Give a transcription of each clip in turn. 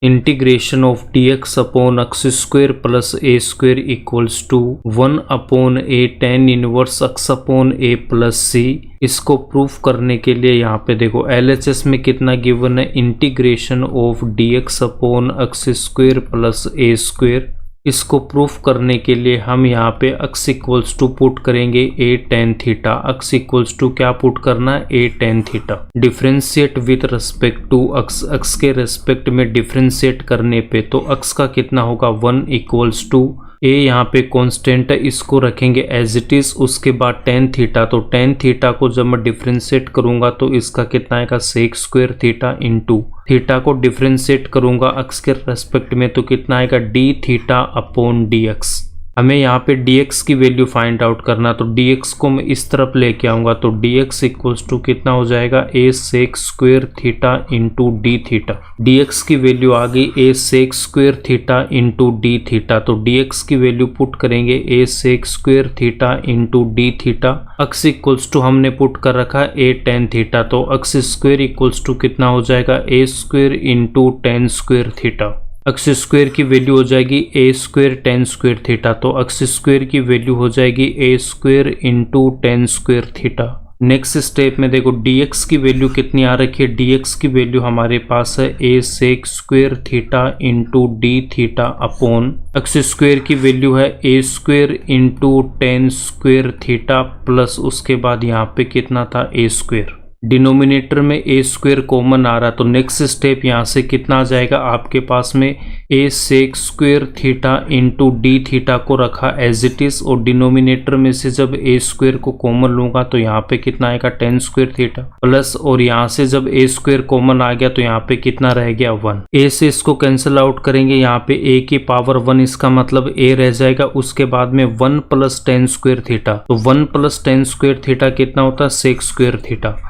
Integration of dx upon x square plus a square equals to 1 upon a tan inverse x upon a plus c। इसको proof करने के लिए यहाँ पे देखो LHS में कितना गिवन है, integration of dx upon x square plus a square. इसको प्रूफ करने के लिए हम यहाँ पे x इक्वल्स टू पुट करेंगे a tan theta. x equals to क्या पुट करना है, a tan theta. Differentiate with respect to x के रेस्पेक्ट में डिफ्रेंशिएट करने पे तो x का कितना होगा 1 इक्वल्स टू a, यहाँ पे कांस्टेंट है, इसको रखेंगे एज इट इज। उसके बाद tan थीटा, तो tan थीटा को जब मैं डिफ्रेंशिएट करूंगा तो इसका कितना आएगा sec square theta into theta को डिफ्रेंशिएट करूंगा x के रेस्पेक्ट में तो कितना आएगा d थीटा अपॉन dx। हमें यहाँ पे dx की वैल्यू फाइंड आउट करना, तो dx को मैं इस तरफ लेके आऊंगा तो dx इक्वल्स टू कितना हो जाएगा a sec square theta into d theta. dx की वैल्यू आ गई a sec square theta into d theta, तो dx की वैल्यू पुट करेंगे a sec square theta into d theta. x equals to हमने पुट कर रखा a tan थीटा, तो x स्क्वायर इक्वल्स टू कितना हो जाएगा a square into tan square theta. x square की वैल्यू हो जाएगी a square tan square theta, तो x स्क्वायर की वैल्यू हो जाएगी a square into tan square theta. Next step में देखो dx की वैल्यू कितनी आ रखी है, dx की वैल्यू हमारे पास है a sec square theta into d theta upon x square की वैल्यू है a square into tan square theta plus उसके बाद यहाँ पे कितना था a स्क्वायर। डिनोमिनेटर में a स्क्वायर कॉमन आ रहा, तो नेक्स्ट स्टेप यहाँ से कितना आ जाएगा आपके पास में a sec square theta into D theta को रखा एज इट इज, और डिनोमिनेटर में से जब a स्क्वायर को कॉमन लूंगा तो यहाँ पे कितना आएगा tan स्क्वायर थीटा प्लस, और यहाँ से जब a स्क्वायर कॉमन आ गया तो यहाँ पे कितना रह गया 1। a से इसको कैंसिल आउट करेंगे, यहाँ पे a की पावर 1, इसका मतलब a रह जाएगा। उसके बाद में 1 प्लस tan स्क्वायर थीटा, तो 1 प्लस tan स्क्वायर थीटा कितना होता है sec square theta.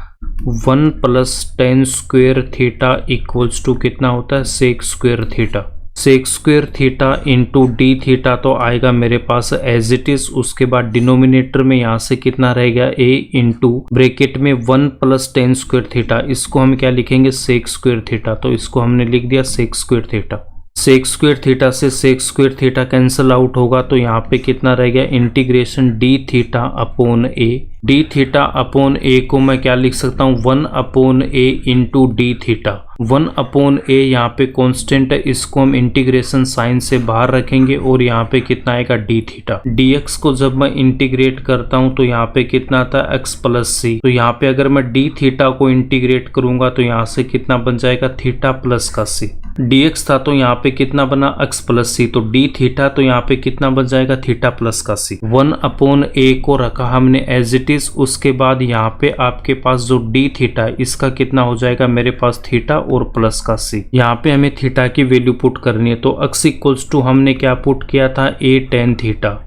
1 plus tan square theta equals to कितना होता है sec square theta. sec square theta into D theta तो आएगा मेरे पास एज इट इज। उसके बाद डिनोमिनेटर में यहाँ से कितना रहेगा a इंटू ब्रैकेट में 1 प्लस tan स्क्वायर थीटा, इसको हम क्या लिखेंगे sec स्क्वायर थीटा, तो इसको हमने लिख दिया sec square theta. sec square theta से sec square theta cancel out होगा तो यहाँ पे कितना रह गया integration d theta upon a। d theta upon a को मैं क्या लिख सकता हूँ 1 upon a into D theta. 1 upon a यहाँ पे कांस्टेंट है, इसको हम इंटीग्रेशन साइन से बाहर रखेंगे और यहाँ पे कितना आएगा d थीटा। dx को जब मैं इंटीग्रेट करता हूँ तो यहाँ पे कितना आता है x प्लस c, तो यहाँ पे अगर मैं d थीटा को इंटीग्रेट करूंगा तो यहाँ से कितना बन जाएगा थीटा प्लस का c। dx था तो यहाँ पे कितना बना x प्लस c, तो d थीटा तो यहाँ पे कितना बन जाएगा थीटा प्लस का c। 1 अपॉन a को रखा हमने एज इट इज। उसके बाद यहाँ पे आपके पास जो d थीटा है इसका कितना हो जाएगा मेरे पास थीटा और प्लस का c। यहाँ पे हमें थीटा की वैल्यू पुट करनी है, तो x इक्वल्स टू हमने क्या पुट किया था a tan थीटा।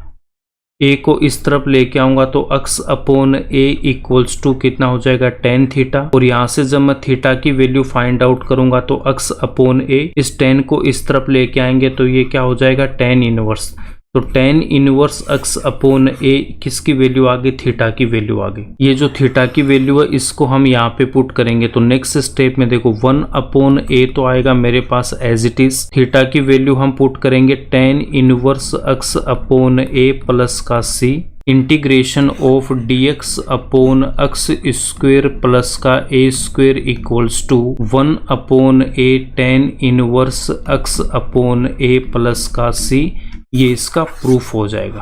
a को इस तरफ लेके आऊंगा तो x upon a equals to कितना हो जाएगा tan थीटा, और यहाँ से जब मैं थीटा की वैल्यू फाइंड आउट करूंगा तो x अपॉन a, इस tan को इस तरफ लेके आएंगे तो ये क्या हो जाएगा tan इनवर्स। तो tan inverse x upon a किसकी वैल्यू आ गई, थीटा की वैल्यू आ गई। ये जो थीटा की वैल्यू है इसको हम यहाँ पे पुट करेंगे, तो नेक्स्ट स्टेप में देखो 1 अपॉन a तो आएगा मेरे पास एज इट इज। थीटा की वैल्यू हम पुट करेंगे tan inverse x upon a plus का c integration of dx upon x square plus का a square equals to 1 upon a tan inverse x upon a plus का c। ये इसका proof हो जाएगा।